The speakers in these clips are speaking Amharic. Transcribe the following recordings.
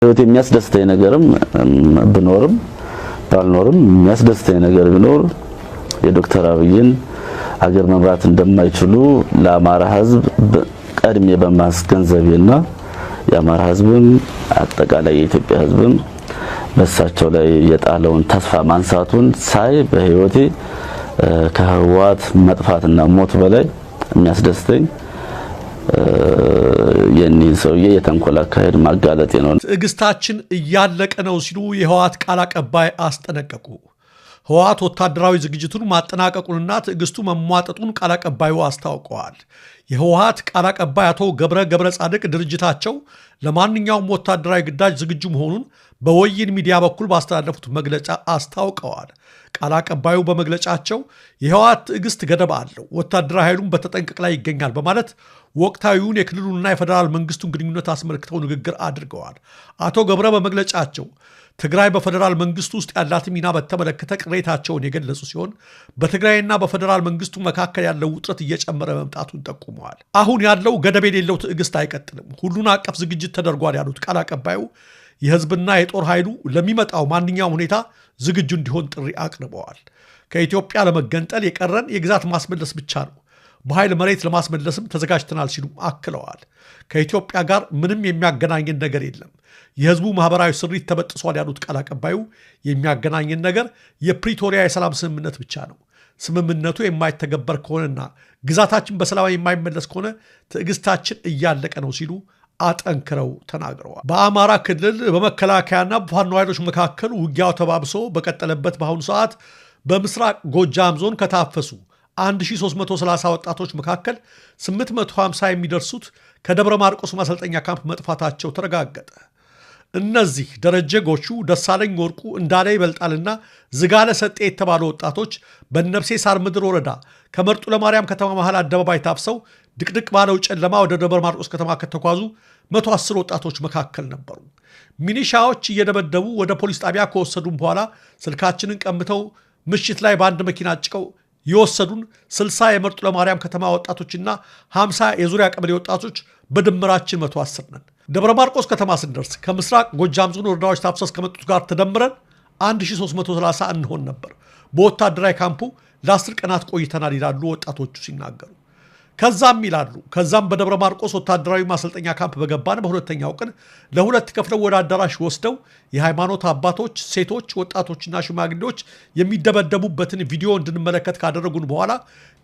ህይወት የሚያስደስተኝ ነገርም ብኖርም ባልኖርም የሚያስደስተኝ ነገር ቢኖር የዶክተር አብይን ሀገር መምራት እንደማይችሉ ለአማራ ህዝብ ቀድሜ በማስገንዘቤና የአማራ ህዝብም አጠቃላይ የኢትዮጵያ ህዝብም በሳቸው ላይ የጣለውን ተስፋ ማንሳቱን ሳይ በህይወቴ ከህወሓት መጥፋትና ሞት በላይ የሚያስደስተኝ የኔ ሰውዬ የተንኮል አካሄድ ማጋለጤ ነው። ትዕግስታችን እያለቀ ነው ሲሉ የህወሓት ቃል አቀባይ አስጠነቀቁ። ህወሓት ወታደራዊ ዝግጅቱን ማጠናቀቁንና ትዕግስቱ መሟጠጡን ቃል አቀባዩ አስታውቀዋል። የህወሓት ቃል አቀባይ አቶ ገብረ ጻድቅ ድርጅታቸው ለማንኛውም ወታደራዊ ግዳጅ ዝግጁ መሆኑን በወይን ሚዲያ በኩል ባስተላለፉት መግለጫ አስታውቀዋል። ቃል አቀባዩ በመግለጫቸው የህወሓት ትዕግስት ገደብ አለው፣ ወታደራዊ ኃይሉን በተጠንቀቅ ላይ ይገኛል በማለት ወቅታዊውን የክልሉንና የፌደራል መንግስቱን ግንኙነት አስመልክተው ንግግር አድርገዋል። አቶ ገብረ በመግለጫቸው ትግራይ በፌደራል መንግስቱ ውስጥ ያላት ሚና በተመለከተ ቅሬታቸውን የገለጹ ሲሆን በትግራይና በፌደራል መንግስቱ መካከል ያለው ውጥረት እየጨመረ መምጣቱን ጠቁመዋል። አሁን ያለው ገደብ የሌለው ትዕግስት አይቀጥልም፣ ሁሉን አቀፍ ዝግጅት ተደርጓል ያሉት ቃል አቀባዩ የህዝብና የጦር ኃይሉ ለሚመጣው ማንኛውም ሁኔታ ዝግጁ እንዲሆን ጥሪ አቅርበዋል። ከኢትዮጵያ ለመገንጠል የቀረን የግዛት ማስመለስ ብቻ ነው፣ በኃይል መሬት ለማስመለስም ተዘጋጅተናል ሲሉ አክለዋል። ከኢትዮጵያ ጋር ምንም የሚያገናኘን ነገር የለም፣ የህዝቡ ማህበራዊ ስሪት ተበጥሷል ያሉት ቃል አቀባዩ የሚያገናኘን ነገር የፕሪቶሪያ የሰላም ስምምነት ብቻ ነው። ስምምነቱ የማይተገበር ከሆነና ግዛታችን በሰላም የማይመለስ ከሆነ ትዕግስታችን እያለቀ ነው ሲሉ አጠንክረው ተናግረዋል። በአማራ ክልል በመከላከያና በፋኖ ኃይሎች መካከል ውጊያው ተባብሶ በቀጠለበት በአሁኑ ሰዓት በምስራቅ ጎጃም ዞን ከታፈሱ 1330 ወጣቶች መካከል 850 የሚደርሱት ከደብረ ማርቆስ ማሰልጠኛ ካምፕ መጥፋታቸው ተረጋገጠ። እነዚህ ደረጀ ጎቹ፣ ደሳለኝ ወርቁ፣ እንዳለ ይበልጣልና ዝጋለ ሰጤ የተባሉ ወጣቶች በነብሴ ሳር ምድር ወረዳ ከመርጡ ለማርያም ከተማ መሃል አደባባይ ታፍሰው ድቅድቅ ባለው ጨለማ ወደ ደብረ ማርቆስ ከተማ ከተጓዙ 110 ወጣቶች መካከል ነበሩ። ሚኒሻዎች እየደበደቡ ወደ ፖሊስ ጣቢያ ከወሰዱን በኋላ ስልካችንን ቀምተው ምሽት ላይ በአንድ መኪና አጭቀው የወሰዱን 60 የመርጡ ለማርያም ከተማ ወጣቶችና 50 የዙሪያ ቀበሌ ወጣቶች በድምራችን 110 ነን። ደብረ ማርቆስ ከተማ ስንደርስ ከምስራቅ ጎጃም ዞን ወረዳዎች ታፍሰስ ከመጡት ጋር ተደምረን 1330 እንሆን ነበር። በወታደራዊ ካምፑ ለ10 ቀናት ቆይተናል ይላሉ ወጣቶቹ ሲናገሩ። ከዛም በደብረ ማርቆስ ወታደራዊ ማሰልጠኛ ካምፕ በገባን በሁለተኛው ቀን ለሁለት ከፍለው ወደ አዳራሽ ወስደው የሃይማኖት አባቶች፣ ሴቶች፣ ወጣቶችና ሽማግሌዎች የሚደበደቡበትን ቪዲዮ እንድንመለከት ካደረጉን በኋላ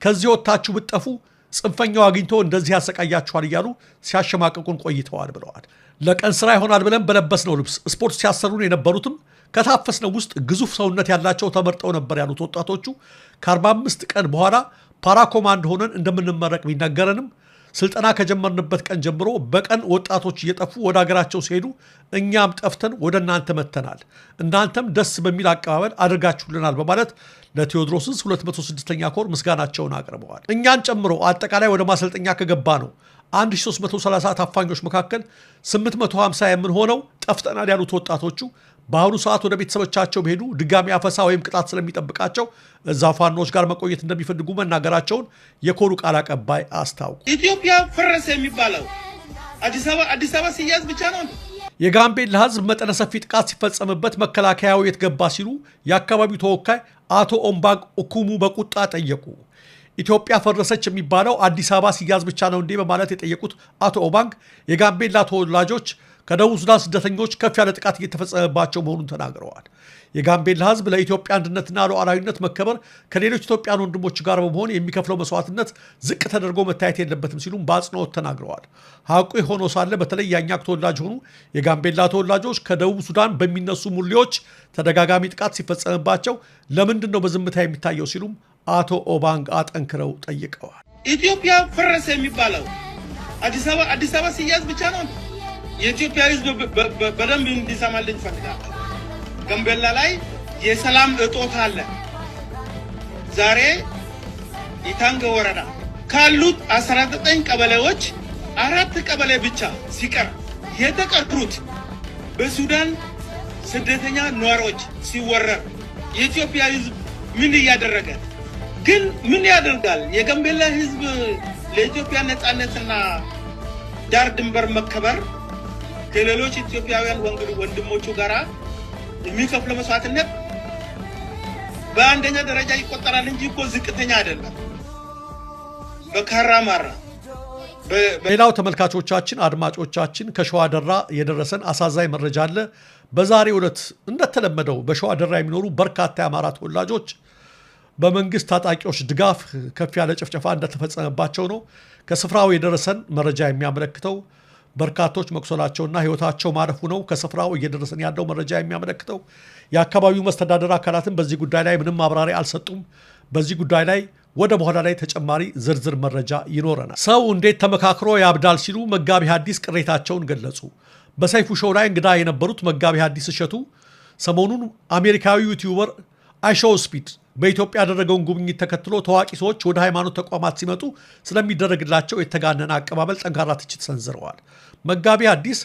ከዚህ ወጣችሁ ብትጠፉ ጽንፈኛው አግኝቶ እንደዚህ ያሰቃያችኋል እያሉ ሲያሸማቅቁን ቆይተዋል ብለዋል። ለቀን ስራ ይሆናል ብለን በለበስነው ልብስ ስፖርት ሲያሰሩን የነበሩትም ከታፈስነው ውስጥ ግዙፍ ሰውነት ያላቸው ተመርጠው ነበር ያሉት ወጣቶቹ ከ45 ቀን በኋላ ፓራኮማንድ ሆነን እንደምንመረቅ ቢነገረንም ስልጠና ከጀመርንበት ቀን ጀምሮ በቀን ወጣቶች እየጠፉ ወደ ሀገራቸው ሲሄዱ እኛም ጠፍተን ወደ እናንተ መተናል፣ እናንተም ደስ በሚል አቀባበል አድርጋችሁልናል በማለት ለቴዎድሮስ 206ኛ ኮር ምስጋናቸውን አቅርበዋል። እኛን ጨምሮ አጠቃላይ ወደ ማሰልጠኛ ከገባ ነው 1330 ታፋኞች መካከል 850 የምንሆነው ጠፍተናል ያሉት ወጣቶቹ በአሁኑ ሰዓት ወደ ቤተሰቦቻቸው ቢሄዱ ድጋሚ አፈሳ ወይም ቅጣት ስለሚጠብቃቸው እዛ ፋኖች ጋር መቆየት እንደሚፈልጉ መናገራቸውን የኮሩ ቃል አቀባይ አስታውቁ። ኢትዮጵያ ፈረሰ የሚባለው አዲስ አበባ ሲያዝ ብቻ ነው። የጋምቤላ ህዝብ መጠነ ሰፊ ጥቃት ሲፈጸምበት መከላከያው የት ገባ ሲሉ የአካባቢው ተወካይ አቶ ኦምባግ ኦኩሙ በቁጣ ጠየቁ። ኢትዮጵያ ፈረሰች የሚባለው አዲስ አበባ ሲያዝ ብቻ ነው እንዴ በማለት የጠየቁት አቶ ኦባንግ የጋምቤላ ተወላጆች ከደቡብ ሱዳን ስደተኞች ከፍ ያለ ጥቃት እየተፈጸመባቸው መሆኑን ተናግረዋል። የጋምቤላ ህዝብ ለኢትዮጵያ አንድነትና ሉዓላዊነት መከበር ከሌሎች ኢትዮጵያን ወንድሞች ጋር በመሆን የሚከፍለው መስዋዕትነት ዝቅ ተደርጎ መታየት የለበትም ሲሉም በአጽንኦት ተናግረዋል። ሀቁ የሆነው ሳለ በተለይ የአኛክ ተወላጅ ሆኑ የጋምቤላ ተወላጆች ከደቡብ ሱዳን በሚነሱ ሙሌዎች ተደጋጋሚ ጥቃት ሲፈጸምባቸው ለምንድን ነው በዝምታ የሚታየው ሲሉም አቶ ኦባንግ አጠንክረው ጠይቀዋል። ኢትዮጵያ ፈረሰ የሚባለው አዲስ አበባ ሲያዝ ብቻ ነው። የኢትዮጵያ ህዝብ በደንብ እንዲሰማልኝ ፈልጋለሁ። ጋምቤላ ላይ የሰላም እጦት አለ። ዛሬ ኢታንገ ወረዳ ካሉት 19 ቀበሌዎች 4 ቀበሌ ብቻ ሲቀር የተቀሩት በሱዳን ስደተኛ ነዋሪዎች ሲወረር የኢትዮጵያ ህዝብ ምን እያደረገ ግን ምን ያደርጋል? የጋምቤላ ህዝብ ለኢትዮጵያ ነጻነትና ዳር ድንበር መከበር ከሌሎች ኢትዮጵያውያን ወንድሞቹ ጋራ የሚከፍለው መስዋዕትነት በአንደኛ ደረጃ ይቆጠራል እንጂ እኮ ዝቅተኛ አይደለም። በካራማራ ሌላው ተመልካቾቻችን አድማጮቻችን ከሸዋ ደራ የደረሰን አሳዛኝ መረጃ አለ። በዛሬው ዕለት እንደተለመደው በሸዋ ደራ የሚኖሩ በርካታ የአማራ ተወላጆች በመንግስት ታጣቂዎች ድጋፍ ከፍ ያለ ጭፍጨፋ እንደተፈጸመባቸው ነው ከስፍራው የደረሰን መረጃ የሚያመለክተው። በርካቶች መቁሰላቸውና ህይወታቸው ማለፉ ነው ከስፍራው እየደረሰን ያለው መረጃ የሚያመለክተው። የአካባቢው መስተዳደር አካላትን በዚህ ጉዳይ ላይ ምንም ማብራሪያ አልሰጡም። በዚህ ጉዳይ ላይ ወደ በኋላ ላይ ተጨማሪ ዝርዝር መረጃ ይኖረናል። ሰው እንዴት ተመካክሮ ያብዳል ሲሉ መጋቢ ሐዲስ ቅሬታቸውን ገለጹ። በሰይፉ ሾው ላይ እንግዳ የነበሩት መጋቢ ሐዲስ እሸቱ ሰሞኑን አሜሪካዊ ዩቲዩበር አይሾው ስፒድ በኢትዮጵያ ያደረገውን ጉብኝት ተከትሎ ታዋቂ ሰዎች ወደ ሃይማኖት ተቋማት ሲመጡ ስለሚደረግላቸው የተጋነነ አቀባበል ጠንካራ ትችት ሰንዝረዋል። መጋቢ ሐዲስ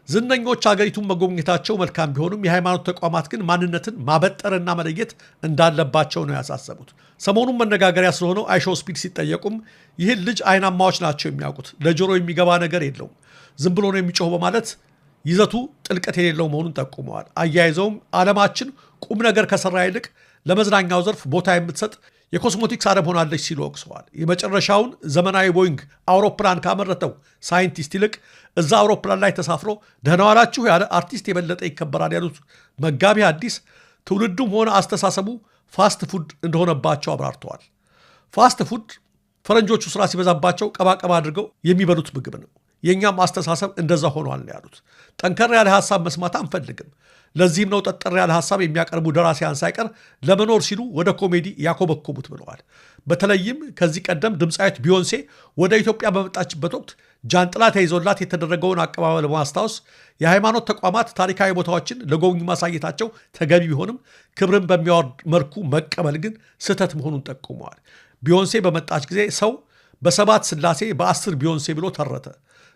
ዝነኞች ሀገሪቱን መጎብኘታቸው መልካም ቢሆንም የሃይማኖት ተቋማት ግን ማንነትን ማበጠርና መለየት እንዳለባቸው ነው ያሳሰቡት። ሰሞኑን መነጋገሪያ ስለሆነው አይሾው ስፒድ ሲጠየቁም ይህን ልጅ አይናማዎች ናቸው የሚያውቁት፣ ለጆሮ የሚገባ ነገር የለውም፣ ዝም ብሎ ነው የሚጮህ በማለት ይዘቱ ጥልቀት የሌለው መሆኑን ጠቁመዋል። አያይዘውም ዓለማችን ቁም ነገር ከሰራ ይልቅ ለመዝናኛው ዘርፍ ቦታ የምትሰጥ የኮስሞቲክስ ዓለም ሆናለች ሲሉ ወቅሰዋል። የመጨረሻውን ዘመናዊ ቦይንግ አውሮፕላን ካመረተው ሳይንቲስት ይልቅ እዛ አውሮፕላን ላይ ተሳፍሮ ደህና ዋላችሁ ያለ አርቲስት የበለጠ ይከበራል ያሉት መጋቢ ሐዲስ ትውልዱም ሆነ አስተሳሰቡ ፋስት ፉድ እንደሆነባቸው አብራርተዋል። ፋስት ፉድ ፈረንጆቹ ስራ ሲበዛባቸው ቀባቀባ አድርገው የሚበሉት ምግብ ነው። የኛም አስተሳሰብ እንደዛ ሆኗል ያሉት። ጠንከር ያለ ሐሳብ መስማት አንፈልግም። ለዚህም ነው ጠጠር ያለ ሐሳብ የሚያቀርቡ ደራሲያን ሳይቀር ለመኖር ሲሉ ወደ ኮሜዲ ያኮበኮቡት ብለዋል። በተለይም ከዚህ ቀደም ድምፃዊት ቢዮንሴ ወደ ኢትዮጵያ በመጣችበት ወቅት ጃንጥላ ተይዞላት የተደረገውን አቀባበል በማስታወስ የሃይማኖት ተቋማት ታሪካዊ ቦታዎችን ለጎብኚ ማሳየታቸው ተገቢ ቢሆንም ክብርን በሚያወርድ መልኩ መቀበል ግን ስህተት መሆኑን ጠቁመዋል። ቢዮንሴ በመጣች ጊዜ ሰው በሰባት ስላሴ በ10 ቢዮንሴ ብሎ ተረተ።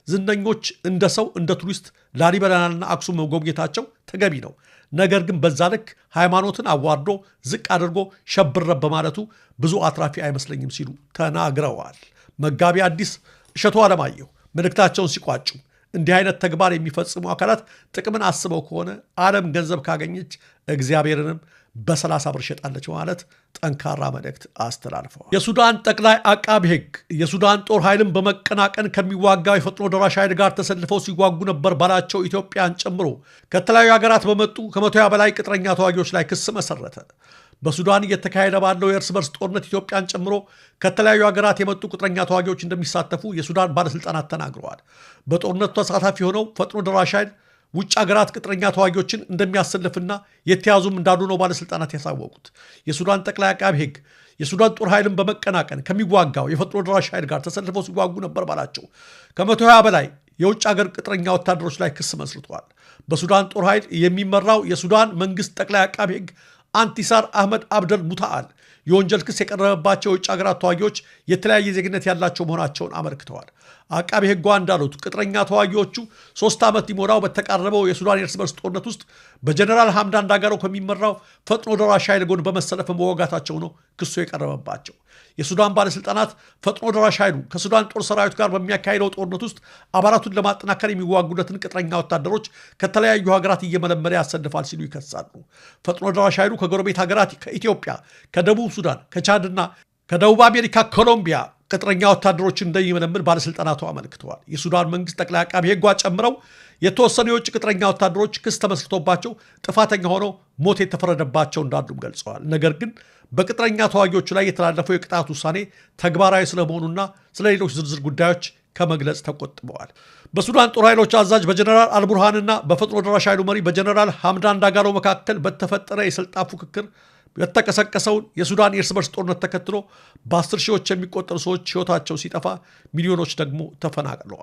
ዝነኞች እንደ ሰው እንደ ቱሪስት ላሊበላና አክሱም መጎብኘታቸው ተገቢ ነው። ነገር ግን በዛ ልክ ሃይማኖትን አዋርዶ ዝቅ አድርጎ ሸብረብ በማለቱ ብዙ አትራፊ አይመስለኝም ሲሉ ተናግረዋል። መጋቢ ሐዲስ እሸቱ አለማየሁ መልእክታቸውን ሲቋጩ እንዲህ አይነት ተግባር የሚፈጽሙ አካላት ጥቅምን አስበው ከሆነ ዓለም ገንዘብ ካገኘች እግዚአብሔርንም በ30 ብር ሸጣለች ማለት ጠንካራ መልእክት አስተላልፈዋል። የሱዳን ጠቅላይ አቃቢ ሕግ የሱዳን ጦር ኃይልን በመቀናቀን ከሚዋጋው የፈጥኖ ደራሽ ኃይል ጋር ተሰልፈው ሲዋጉ ነበር ባላቸው ኢትዮጵያን ጨምሮ ከተለያዩ ሀገራት በመጡ ከ120 በላይ ቅጥረኛ ተዋጊዎች ላይ ክስ መሰረተ። በሱዳን እየተካሄደ ባለው የእርስ በርስ ጦርነት ኢትዮጵያን ጨምሮ ከተለያዩ ሀገራት የመጡ ቅጥረኛ ተዋጊዎች እንደሚሳተፉ የሱዳን ባለስልጣናት ተናግረዋል። በጦርነቱ ተሳታፊ የሆነው ፈጥኖ ደራሽ ኃይል ውጭ ሀገራት ቅጥረኛ ተዋጊዎችን እንደሚያሰልፍና የተያዙም እንዳሉ ነው ባለስልጣናት ያሳወቁት። የሱዳን ጠቅላይ አቃቢ ሕግ የሱዳን ጦር ኃይልን በመቀናቀን ከሚዋጋው የፈጥኖ ደራሽ ኃይል ጋር ተሰልፈው ሲዋጉ ነበር ባላቸው ከ120 በላይ የውጭ ሀገር ቅጥረኛ ወታደሮች ላይ ክስ መስርተዋል። በሱዳን ጦር ኃይል የሚመራው የሱዳን መንግስት ጠቅላይ አቃቢ ሕግ አንቲሳር አህመድ አብደል ሙታአል የወንጀል ክስ የቀረበባቸው የውጭ ሀገራት ተዋጊዎች የተለያየ ዜግነት ያላቸው መሆናቸውን አመልክተዋል። አቃቢ ሕጓ እንዳሉት ቅጥረኛ ተዋጊዎቹ 3 ዓመት ሊሞላው በተቃረበው የሱዳን የእርስ በርስ ጦርነት ውስጥ በጀነራል ሐምዳን ዳጋሎ ከሚመራው ፈጥኖ ደራሽ ኃይል ጎን በመሰለፍ መወጋታቸው ነው ክሱ የቀረበባቸው። የሱዳን ባለስልጣናት ፈጥኖ ደራሽ ኃይሉ ከሱዳን ጦር ሰራዊት ጋር በሚያካሂደው ጦርነት ውስጥ አባላቱን ለማጠናከር የሚዋጉለትን ቅጥረኛ ወታደሮች ከተለያዩ ሀገራት እየመለመለ ያሰልፋል ሲሉ ይከሳሉ። ፈጥኖ ደራሽ ኃይሉ ከጎረቤት ሀገራት ከኢትዮጵያ፣ ከደቡብ ሱዳን፣ ከቻድና ከደቡብ አሜሪካ ኮሎምቢያ ቅጥረኛ ወታደሮችን እንደሚመለምል ባለስልጣናቱ አመልክተዋል። የሱዳን መንግስት ጠቅላይ አቃቢ ሕጓ ጨምረው የተወሰኑ የውጭ ቅጥረኛ ወታደሮች ክስ ተመስርቶባቸው ጥፋተኛ ሆነው ሞት የተፈረደባቸው እንዳሉም ገልጸዋል። ነገር ግን በቅጥረኛ ተዋጊዎቹ ላይ የተላለፈው የቅጣት ውሳኔ ተግባራዊ ስለመሆኑና ስለሌሎች ዝርዝር ጉዳዮች ከመግለጽ ተቆጥበዋል። በሱዳን ጦር ኃይሎች አዛዥ በጀነራል አልቡርሃንና በፈጥኖ ደራሽ ኃይሉ መሪ በጀነራል ሐምዳን ዳጋሎ መካከል በተፈጠረ የስልጣን ፉክክር የተቀሰቀሰውን የሱዳን የእርስ በርስ ጦርነት ተከትሎ በ10 ሺዎች የሚቆጠሩ ሰዎች ሕይወታቸው ሲጠፋ ሚሊዮኖች ደግሞ ተፈናቅለዋል።